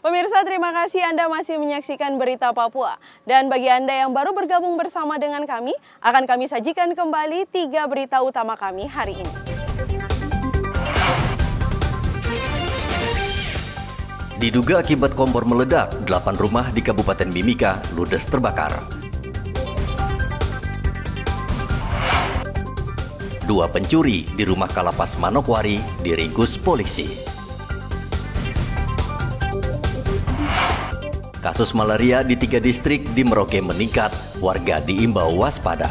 Pemirsa, terima kasih Anda masih menyaksikan Berita Papua. Dan bagi Anda yang baru bergabung bersama dengan kami, akan kami sajikan kembali 3 berita utama kami hari ini. Diduga akibat kompor meledak, 8 rumah di Kabupaten Mimika ludes terbakar. 2 pencuri di rumah Kalapas Manokwari diringkus polisi. Kasus malaria di 3 distrik di Merauke meningkat, warga diimbau waspada.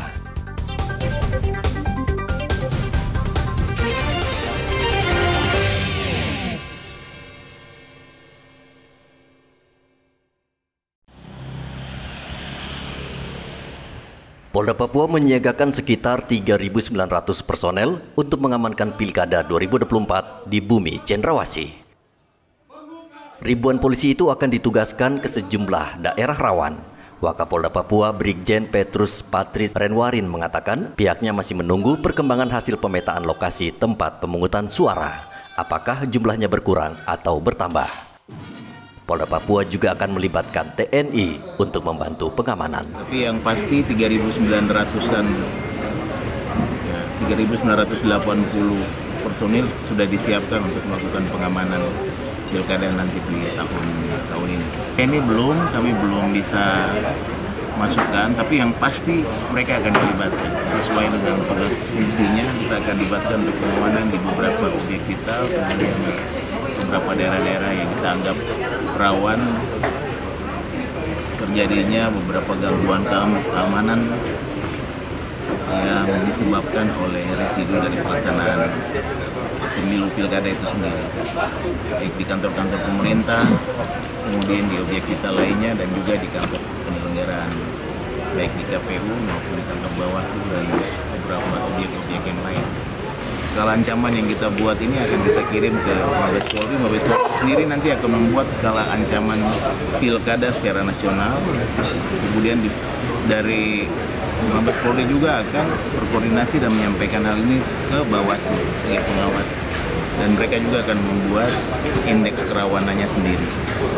Polda Papua menyiagakan sekitar 3.900 personel untuk mengamankan Pilkada 2024 di Bumi Cendrawasih. Ribuan polisi itu akan ditugaskan ke sejumlah daerah rawan. Wakapolda Papua Brigjen Petrus Patris Renwarin mengatakan pihaknya masih menunggu perkembangan hasil pemetaan lokasi tempat pemungutan suara. Apakah jumlahnya berkurang atau bertambah? Polda Papua juga akan melibatkan TNI untuk membantu pengamanan. Tapi yang pasti 3.900-an, 3.980 personil sudah disiapkan untuk melakukan pengamanan Pilkada nanti di tahun ini. Ini kami belum bisa masukkan, tapi yang pasti mereka akan dilibatkan sesuai dengan tugas fungsinya. Kita akan dilibatkan untuk pengamanan di beberapa objek vital, kemudian beberapa daerah-daerah yang kita anggap rawan terjadinya beberapa gangguan keamanan yang disebabkan oleh residu dari pelaksanaan pemilu pilkada itu sendiri, baik di kantor-kantor pemerintah, kemudian di objek vital lainnya, dan juga di kantor penyelenggaraan, baik di KPU maupun di kantor Bawaslu dan beberapa objek-objek yang lain. Skala ancaman yang kita buat ini akan kita kirim ke Mabes Polri. Mabes Polri sendiri nanti akan membuat skala ancaman pilkada secara nasional. Kemudian dari Mabes Polri juga akan berkoordinasi dan menyampaikan hal ini ke Bawaslu sebagai pengawas. Dan mereka juga akan membuat indeks kerawanannya sendiri.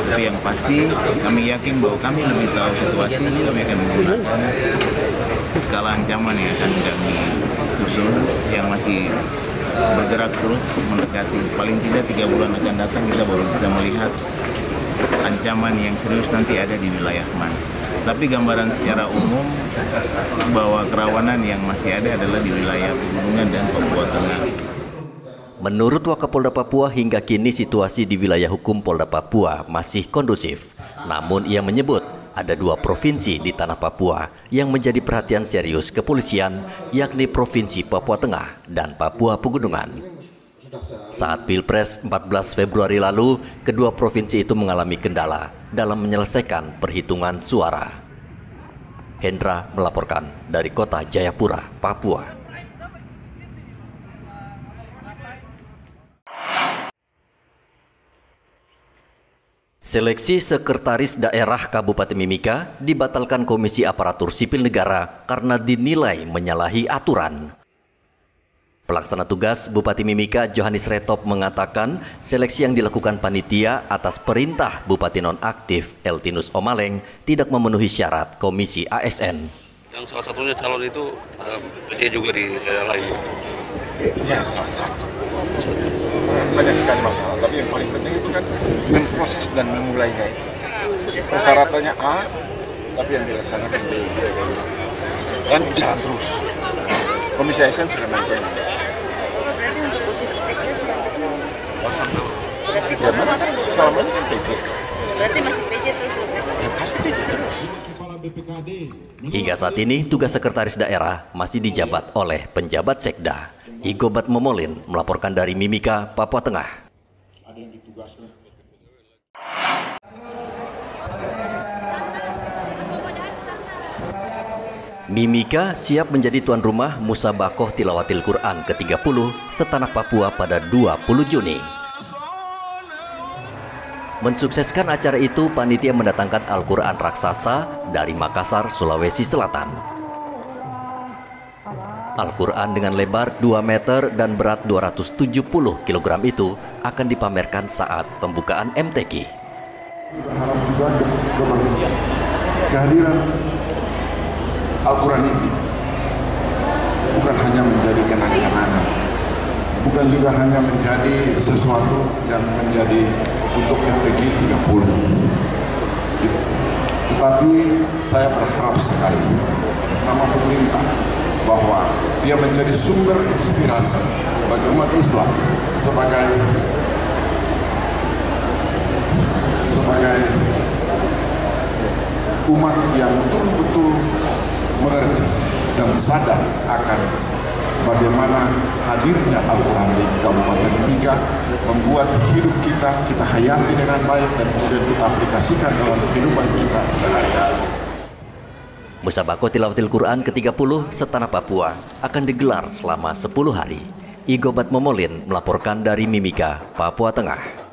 Tapi yang pasti kami yakin bahwa kami lebih tahu situasi, kami akan menggunakan skala ancaman yang akan kami susun yang masih bergerak terus mendekati. Paling tidak 3 bulan akan datang kita baru bisa melihat ancaman yang serius nanti ada di wilayah mana. Tapi gambaran secara umum bahwa kerawanan yang masih ada adalah di wilayah pegunungan dan Papua Tengah. Menurut Wakapolda Papua, hingga kini situasi di wilayah hukum Polda Papua masih kondusif. Namun ia menyebut ada 2 provinsi di tanah Papua yang menjadi perhatian serius kepolisian, yakni Provinsi Papua Tengah dan Papua Pegunungan. Saat Pilpres 14 Februari lalu, kedua provinsi itu mengalami kendala dalam menyelesaikan perhitungan suara. Hendra melaporkan dari kota Jayapura, Papua. Seleksi Sekretaris Daerah Kabupaten Mimika dibatalkan Komisi Aparatur Sipil Negara karena dinilai menyalahi aturan. Pelaksana tugas Bupati Mimika Johannes Retop mengatakan seleksi yang dilakukan panitia atas perintah Bupati nonaktif Eltinus Omaleng tidak memenuhi syarat Komisi ASN. Yang salah satunya calon itu dia juga di daerah lain. Ya, salah satu. Banyak sekali masalah, tapi yang paling penting itu kan memproses dan memulainya itu. Persyaratannya A, tapi yang dilaksanakan B. Dan jalan terus. Komisi ASN sudah naik. Berarti untuk posisi sekda Ya, mana kan selama ini kan PJ. Berarti masih PJ terus? Ya, pasti PJ terus. Hingga saat ini, tugas sekretaris daerah masih dijabat oleh penjabat sekda. Igobat Momolin melaporkan dari Mimika, Papua Tengah. Mimika siap menjadi tuan rumah Musabakoh Tilawatil Quran ke-30 setanah Papua pada 20 Juni. Mensukseskan acara itu, panitia mendatangkan Al-Quran raksasa dari Makassar, Sulawesi Selatan. Al-Quran dengan lebar 2 meter dan berat 270 kg itu akan dipamerkan saat pembukaan MTQ. Berharap juga kehadiran Al-Quran ini bukan hanya menjadi kenang-kenangan, bukan juga hanya menjadi sesuatu yang menjadi untuk MTQ 30. Tetapi saya berharap sekali selama pemerintah bahwa dia menjadi sumber inspirasi bagi umat Islam sebagai umat yang betul-betul mengerti dan sadar akan bagaimana hadirnya Al-Quran di Kabupaten Mimika membuat hidup kita hayati dengan baik dan kemudian kita aplikasikan dalam kehidupan kita sehari-hari. Musabaqah Tilawatil Quran ke-30 setanah Papua akan digelar selama 10 hari. Igobat Momolin melaporkan dari Mimika, Papua Tengah.